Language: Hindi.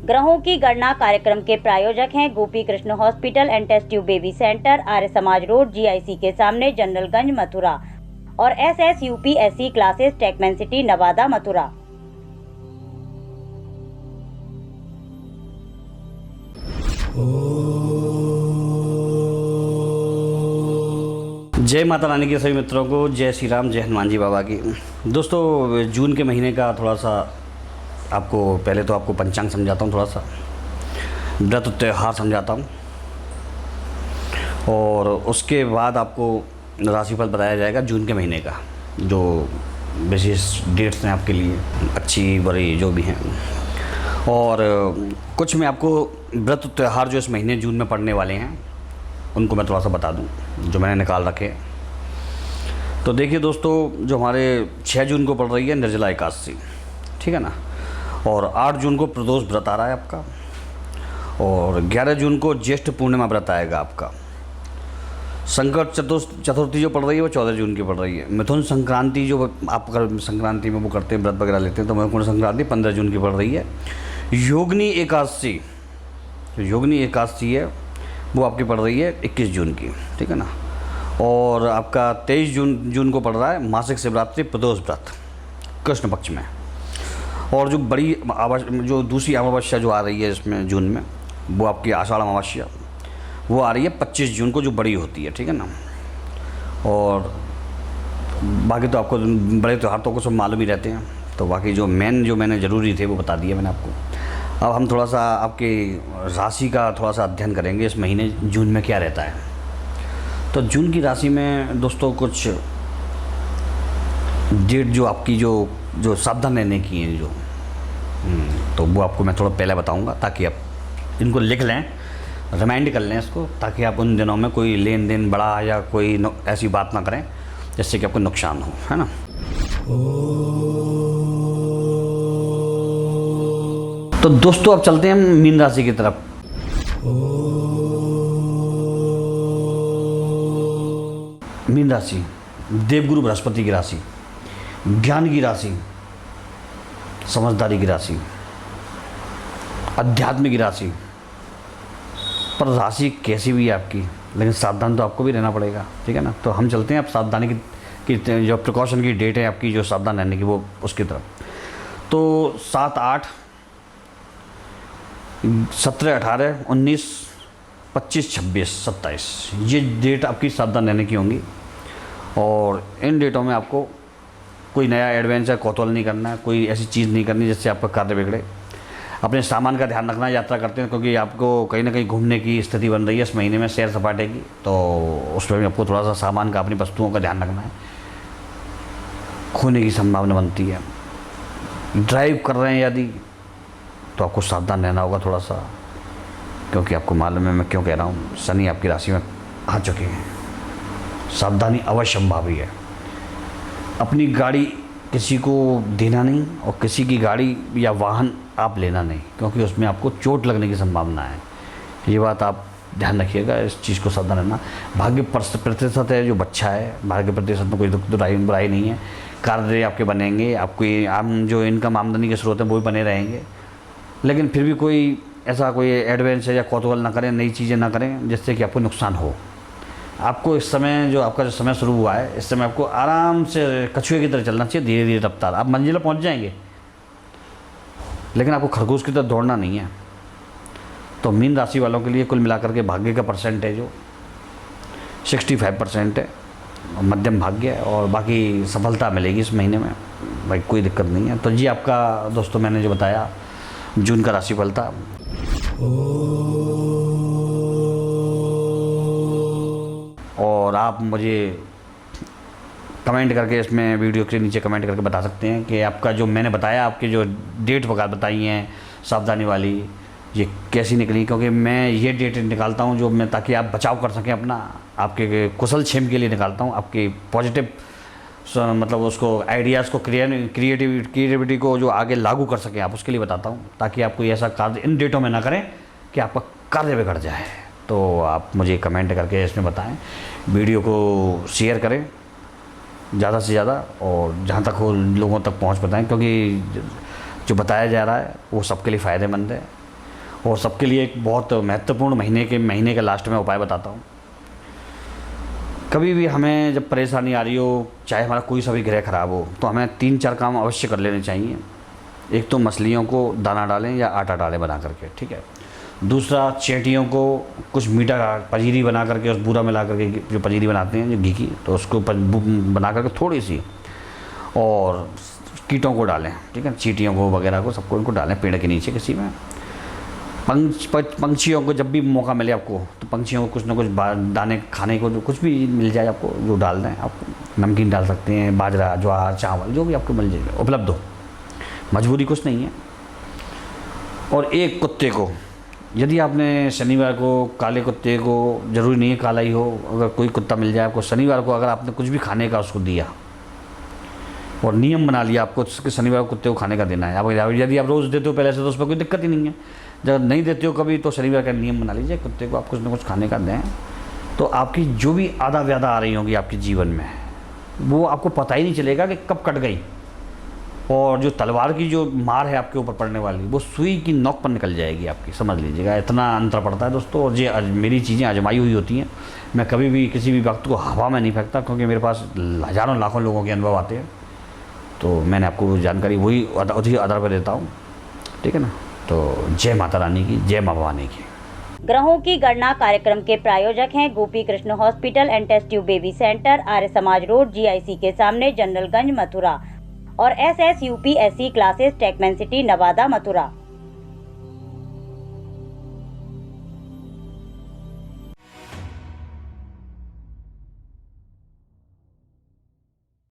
ग्रहों की गणना कार्यक्रम के प्रायोजक हैं Gopi Krishna hospital and test tube baby centre, Arya Samaj road, GIC के सामने, जनरलगंज, मथुरा और SSUPSC classes, Techman city, Nawada, Mathura. जय माता रानी के सभी मित्रों को जय श्री राम, जय हनुमान जी बाबा की। दोस्तों, जून के महीने का थोड़ा सा आपको पहले तो आपको पंचांग समझाता हूँ, थोड़ा सा व्रत त्यौहार समझाता हूँ और उसके बाद आपको राशिफल बताया जाएगा जून के महीने का, जो विशेष डेट्स हैं आपके लिए, अच्छी बुरी जो भी हैं। और कुछ मैं आपको व्रत त्यौहार जो इस महीने जून में पड़ने वाले हैं उनको मैं थोड़ा सा बता दूं, जो मैंने निकाल रखे। तो देखिए दोस्तों, जो हमारे 6 जून को पड़ रही है निर्जला एकादशी, ठीक है ना, और 8 जून को प्रदोष व्रत आ रहा है आपका, और 11 जून को ज्येष्ठ पूर्णिमा व्रत आएगा आपका। संकट चतुर्थी जो पड़ रही है वो 14 जून की पड़ रही है। मिथुन संक्रांति जो आप अगर संक्रांति में वो करते हैं, व्रत वगैरह लेते हैं, तो मिथुन संक्रांति 15 जून की पड़ रही है। योगिनी एकादशी, जो योगिनी एकादशी है वो आपकी पड़ रही है 21 जून की, ठीक है ना। और आपका 23 जून को पड़ रहा है मासिक शिवरात्रि प्रदोष व्रत कृष्ण पक्ष में। और जो बड़ी जो दूसरी अमावस्या जो आ रही है इसमें जून में, वो आपकी आषाढ़ अमावस्या, वो आ रही है 25 जून को, जो बड़ी होती है, ठीक है ना। और बाकी तो आपको बड़े त्यौहार तो कुछ मालूम ही रहते हैं, तो बाकी जो मैंने ज़रूरी थे वो बता दिए मैंने आपको। अब हम थोड़ा सा आपकी राशि का थोड़ा सा अध्ययन करेंगे, इस महीने जून में क्या रहता है। तो जून की राशि में दोस्तों कुछ डेट जो आपकी जो सावधान रहने की हैं जो, तो वो आपको मैं थोड़ा पहले बताऊंगा, ताकि आप इनको लिख लें, रिमाइंड कर लें इसको, ताकि आप उन दिनों में कोई लेन देन बड़ा या कोई ऐसी बात ना करें जिससे कि आपको नुकसान हो, है ना। तो दोस्तों अब चलते हैं मीन राशि की तरफ। मीन राशि देवगुरु बृहस्पति की राशि, ज्ञान की राशि, समझदारी की राशि, अध्यात्म की राशि। पर राशि कैसी भी है आपकी, लेकिन सावधान तो आपको भी रहना पड़ेगा, ठीक है ना। तो हम चलते हैं अब सावधानी की जो प्रिकॉशन की डेट है आपकी, जो सावधान रहने की, वो उसकी तरफ। तो 7, 8, 17, 18, 19, 25, 26, 27 ये डेट आपकी सावधान रहने की होंगी। और इन डेटों में आपको कोई नया एडवेंचर कौतूहल नहीं करना है, कोई ऐसी चीज़ नहीं करनी जिससे आपका कार्य बिगड़े। अपने सामान का ध्यान रखना यात्रा करते हैं, क्योंकि आपको कहीं ना कहीं घूमने की स्थिति बन रही है इस महीने में, सैर सपाटे की, तो उसमें भी आपको थोड़ा सा सामान का, अपनी वस्तुओं का ध्यान रखना है। खोने की संभावना बनती है। ड्राइव कर रहे हैं यदि, तो आपको सावधान रहना होगा थोड़ा सा, क्योंकि आपको मालूम है मैं क्यों कह रहा हूँ, शनि आपकी राशि में आ चुके हैं। सावधानी अवश्य संभावी है। अपनी गाड़ी किसी को देना नहीं, और किसी की गाड़ी या वाहन आप लेना नहीं, क्योंकि उसमें आपको चोट लगने की संभावना है। ये बात आप ध्यान रखिएगा, इस चीज़ को सावधान रहना। भाग्य प्रतिशत है जो अच्छा है, भाग्य प्रतिशत में कोई बुराई नहीं है। कार्य आपके बनेंगे, आपको जो इनकम आमदनी के स्रोत हैं वो भी बने रहेंगे, लेकिन फिर भी कोई ऐसा कोई एडवेंचर या कौतूहल ना करें, नई चीज़ें ना करें जिससे कि आपको नुकसान हो। आपको इस समय जो आपका समय शुरू हुआ है, इस समय आपको आराम से कछुए की तरह चलना चाहिए, धीरे धीरे रफ्तार। आप मंजिल पहुंच जाएंगे, लेकिन आपको खरगोश की तरह दौड़ना नहीं है। तो मीन राशि वालों के लिए कुल मिलाकर के भाग्य का परसेंट है जो 65% है, मध्यम भाग्य है, और बाकी सफलता मिलेगी इस महीने में, भाई कोई दिक्कत नहीं है। तो जी आपका दोस्तों मैंने जो बताया जून का राशिफल था। और आप मुझे कमेंट करके, इसमें वीडियो के नीचे कमेंट करके बता सकते हैं कि आपका जो मैंने बताया, आपकी जो डेट वगैरह बताई हैं सावधानी वाली, ये कैसी निकली। क्योंकि मैं ये डेट निकालता हूँ जो मैं, ताकि आप बचाव कर सकें अपना, आपके कुशल क्षेम के लिए निकालता हूँ, आपकी पॉजिटिव मतलब उसको आइडियाज़ को, क्रिएटिविटी को जो आगे लागू कर सकें आप, उसके लिए बताता हूँ, ताकि आप कोई ऐसा कार्य इन डेटों में ना करें कि आपका कार्य बिगड़ जाए। तो आप मुझे कमेंट करके इसमें बताएं, वीडियो को शेयर करें ज़्यादा से ज़्यादा, और जहाँ तक हो लोगों तक पहुँच बताएं, क्योंकि जो बताया जा रहा है वो सबके लिए फ़ायदेमंद है। और सबके लिए एक बहुत महत्वपूर्ण महीने के लास्ट में उपाय बताता हूँ। कभी भी हमें जब परेशानी आ रही हो, चाहे हमारा कोई सा भी ग्रह खराब हो, तो हमें 3-4 काम अवश्य कर लेने चाहिए। एक तो मछलियों को दाना डालें या आटा डालें बना करके, ठीक है। दूसरा, चींटियों को कुछ मीठा पंजीरी बना करके, उस बूरा मिला करके, जो पंजीरी बनाते हैं जो घी की, तो उसको बना करके थोड़ी सी, और कीटों को डालें, ठीक है, चींटियों को वगैरह को, सबको इनको डालें पेड़ के नीचे किसी में। पंछियों को जब भी मौका मिले आपको, तो पंछियों को कुछ ना कुछ दाने खाने को, जो कुछ भी मिल जाए आपको, जो डाल दें। आप नमकीन डाल सकते हैं, बाजरा, ज्वार, चावल, जो भी आपको मिल जाए, उपलब्ध हो, मजबूरी कुछ नहीं है। और एक कुत्ते को, यदि आपने शनिवार को काले कुत्ते को, ज़रूरी नहीं है काला ही हो, अगर कोई कुत्ता मिल जाए आपको, शनिवार को अगर आपने कुछ भी खाने का उसको दिया और नियम बना लिया आपको कि शनिवार को कुत्ते को खाने का देना है, आप यदि आप रोज़ देते हो पहले से, तो उस पर कोई दिक्कत ही नहीं है। जब नहीं देते हो कभी, तो शनिवार का नियम बना लीजिए, कुत्ते को आप कुछ ना कुछ खाने का दें, तो आपकी जो भी आधा व्याधा आ रही होंगी आपके जीवन में, वो आपको पता ही नहीं चलेगा कि कब कट गई। और जो तलवार की जो मार है आपके ऊपर पड़ने वाली, वो सुई की नोक पर निकल जाएगी आपकी, समझ लीजिएगा। इतना अंतर पड़ता है दोस्तों। और ये मेरी चीज़ें आजमाई हुई होती हैं, मैं कभी भी किसी भी वक्त को हवा में नहीं फेंकता, क्योंकि मेरे पास हज़ारों लाखों लोगों के अनुभव आते हैं। तो मैंने आपको जानकारी वही उसी आधार पर देता हूँ, ठीक है ना। तो जय माता रानी की, जय माँ भवानी की। ग्रहों की गणना कार्यक्रम के प्रायोजक हैं Gopi Krishna hospital and test tube baby centre, Arya Samaj road, GIC के सामने, जनरलगंज, मथुरा, और SSUPSC classes, Techman city, Nawada, Mathura.